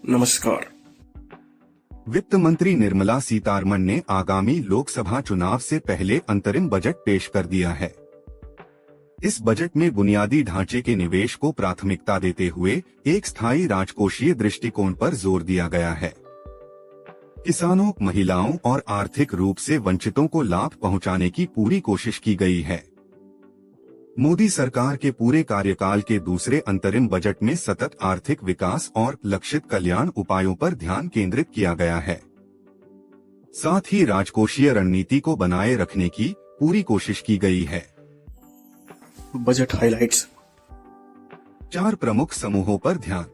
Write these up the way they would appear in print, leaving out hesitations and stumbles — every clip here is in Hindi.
नमस्कार। वित्त मंत्री निर्मला सीतारमण ने आगामी लोकसभा चुनाव से पहले अंतरिम बजट पेश कर दिया है। इस बजट में बुनियादी ढांचे के निवेश को प्राथमिकता देते हुए एक स्थायी राजकोषीय दृष्टिकोण पर जोर दिया गया है। किसानों, महिलाओं और आर्थिक रूप से वंचितों को लाभ पहुंचाने की पूरी कोशिश की गई है। मोदी सरकार के पूरे कार्यकाल के दूसरे अंतरिम बजट में सतत आर्थिक विकास और लक्षित कल्याण उपायों पर ध्यान केंद्रित किया गया है। साथ ही राजकोषीय रणनीति को बनाए रखने की पूरी कोशिश की गई है। Budget highlights. 4 प्रमुख समूहों पर ध्यान।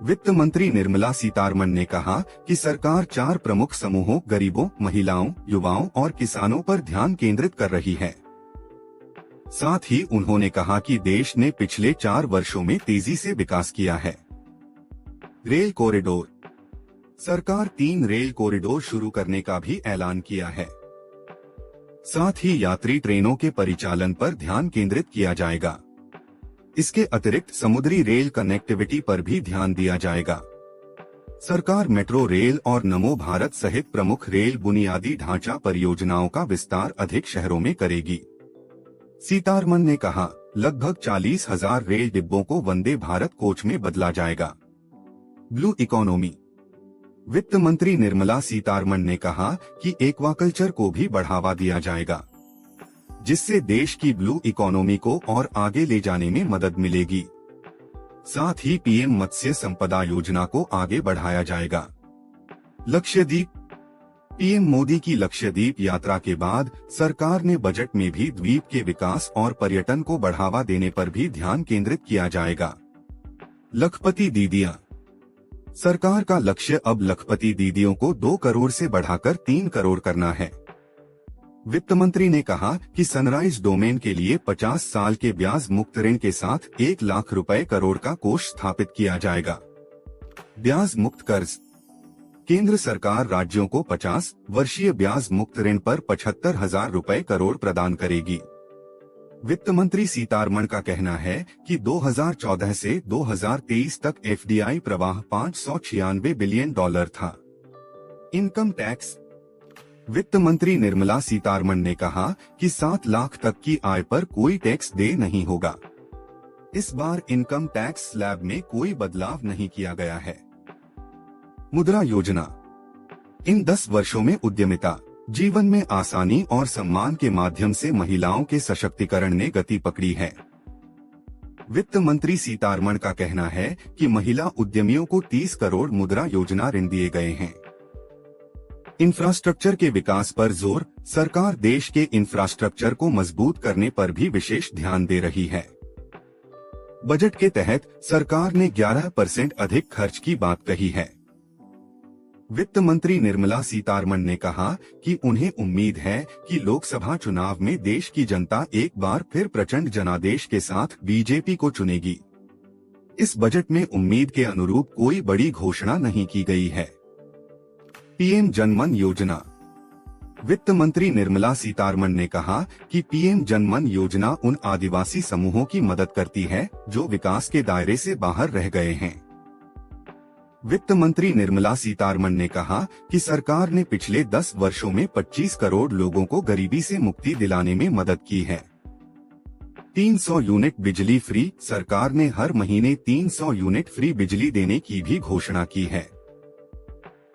वित्त मंत्री निर्मला सीतारमण ने कहा कि सरकार 4 प्रमुख समूहों गरीबों, महिलाओं, युवाओं और किसानों पर ध्यान केंद्रित कर रही है। साथ ही उन्होंने कहा कि देश ने पिछले 4 वर्षों में तेजी से विकास किया है। Rail corridor. सरकार 3 रेल कॉरिडोर शुरू करने का भी ऐलान किया है। साथ ही यात्री ट्रेनों के परिचालन पर ध्यान केंद्रित किया जाएगा। इसके अतिरिक्त समुद्री रेल कनेक्टिविटी पर भी ध्यान दिया जाएगा। सरकार मेट्रो रेल और नमो भारत सहित प्रमुख रेल बुनियादी ढांचा परियोजनाओं का विस्तार अधिक शहरों में करेगी। सीतारमण ने कहा, लगभग 40,000 रेल डिब्बों को वंदे भारत कोच में बदला जाएगा। Blue economy. वित्त मंत्री निर्मला सीतारमण ने कहा कि एक्वाकल्चर को भी बढ़ावा दिया जाएगा, जिससे देश की ब्लू इकोनॉमी को और आगे ले जाने में मदद मिलेगी। साथ ही पीएम मत्स्य संपदा योजना को आगे बढ़ाया जाएगा। लक्षद्वीप। पीएम मोदी की लक्षद्वीप यात्रा के बाद सरकार ने बजट में भी द्वीप के विकास और पर्यटन को बढ़ावा देने पर भी ध्यान केंद्रित किया जाएगा। लखपति दीदियां। सरकार का लक्ष्य अब लखपति दीदियों को 2 करोड़ से बढ़ाकर 3 करोड़ करना है। वित्त मंत्री ने कहा कि सनराइज डोमेन के लिए 50 साल के ब्याज मुक्त ऋण के साथ 1 लाख रुपए करोड़ का कोष स्थापित किया जाएगा। ब्याज मुक्त कर्ज। केंद्र सरकार राज्यों को 50 वर्षीय ब्याज मुक्त ऋण पर 75,000 रुपए करोड़ प्रदान करेगी। वित्त मंत्री सीतारमण का कहना है कि 2014 से 2023 तक एफडीआई प्रवाह $596 बिलियन था। Income tax. वित्त मंत्री निर्मला सीतारमण ने कहा कि 7 लाख तक की आय पर कोई टैक्स दे नहीं होगा। इस बार इनकम टैक्स स्लैब में कोई बदलाव नहीं किया गया है। मुद्रा योजना। इन 10 वर्षों में उद्यमिता, जीवन में आसानी और सम्मान के माध्यम से महिलाओं के सशक्तिकरण ने गति पकड़ी है। वित्त मंत्री सीतारमण का कहना है कि महिला उद्यमियों को 30 करोड़ मुद्रा योजना ऋण दिए गए हैं। इंफ्रास्ट्रक्चर के विकास पर जोर। सरकार देश के इंफ्रास्ट्रक्चर को मजबूत करने पर भी विशेष ध्यान दे रही है। बजट के तहत सरकार ने 11% अधिक खर्च की बात कही है। वित्त मंत्री निर्मला सीतारमण ने कहा कि उन्हें उम्मीद है कि लोकसभा चुनाव में देश की जनता एक बार फिर प्रचंड जनादेश के साथ बीजेपी को चुनेगी। इस बजट में उम्मीद के अनुरूप कोई बड़ी घोषणा नहीं की गई है। पीएम जनमन योजना। वित्त मंत्री निर्मला सीतारमण ने कहा कि पीएम जनमन योजना उन आदिवासी समूहों की मदद करती है जो विकास के दायरे से बाहर रह गए हैं। वित्त मंत्री निर्मला सीतारमण ने कहा कि सरकार ने पिछले 10 वर्षों में 25 करोड़ लोगों को गरीबी से मुक्ति दिलाने में मदद की है। 300 यूनिट बिजली फ्री। सरकार ने हर महीने 300 यूनिट फ्री बिजली देने की भी घोषणा की है,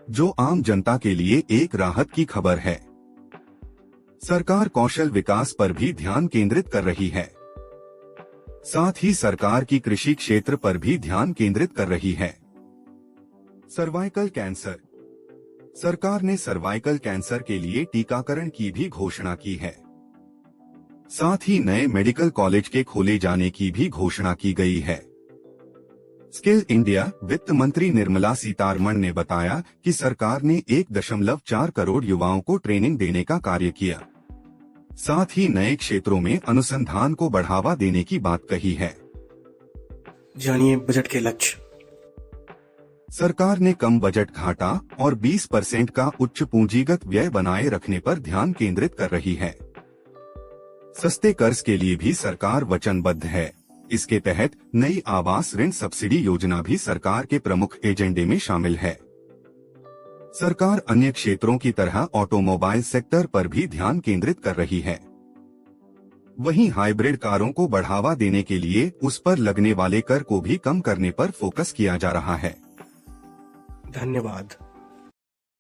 जो आम जनता के लिए एक राहत की खबर है। सरकार कौशल विकास पर भी ध्यान केंद्रित कर रही है। साथ ही सरकार की कृषि क्षेत्र पर भी ध्यान केंद्रित कर रही है। Cervical cancer. सरकार ने सर्वाइकल कैंसर के लिए टीकाकरण की भी घोषणा की है। साथ ही नए मेडिकल कॉलेज के खोले जाने की भी घोषणा की गई है। Skill India. वित्त मंत्री निर्मला सीतारमण ने बताया कि सरकार ने 1.4 करोड़ युवाओं को ट्रेनिंग देने का कार्य किया। साथ ही नए क्षेत्रों में अनुसंधान को बढ़ावा देने की बात कही है। जानिए बजट के लक्ष्य। सरकार ने कम बजट घाटा और 20% का उच्च पूंजीगत व्यय बनाए रखने पर ध्यान केंद्रित कर रही है। सस्ते कर्ज के लिए भी सरकार वचनबद्ध है। इसके तहत नई आवास ऋण सब्सिडी योजना भी सरकार के प्रमुख एजेंडे में शामिल है। सरकार अन्य क्षेत्रों की तरह ऑटोमोबाइल सेक्टर पर भी ध्यान केंद्रित कर रही है। वहीं हाइब्रिड कारों को बढ़ावा देने के लिए उस पर लगने वाले कर को भी कम करने पर फोकस किया जा रहा है। धन्यवाद।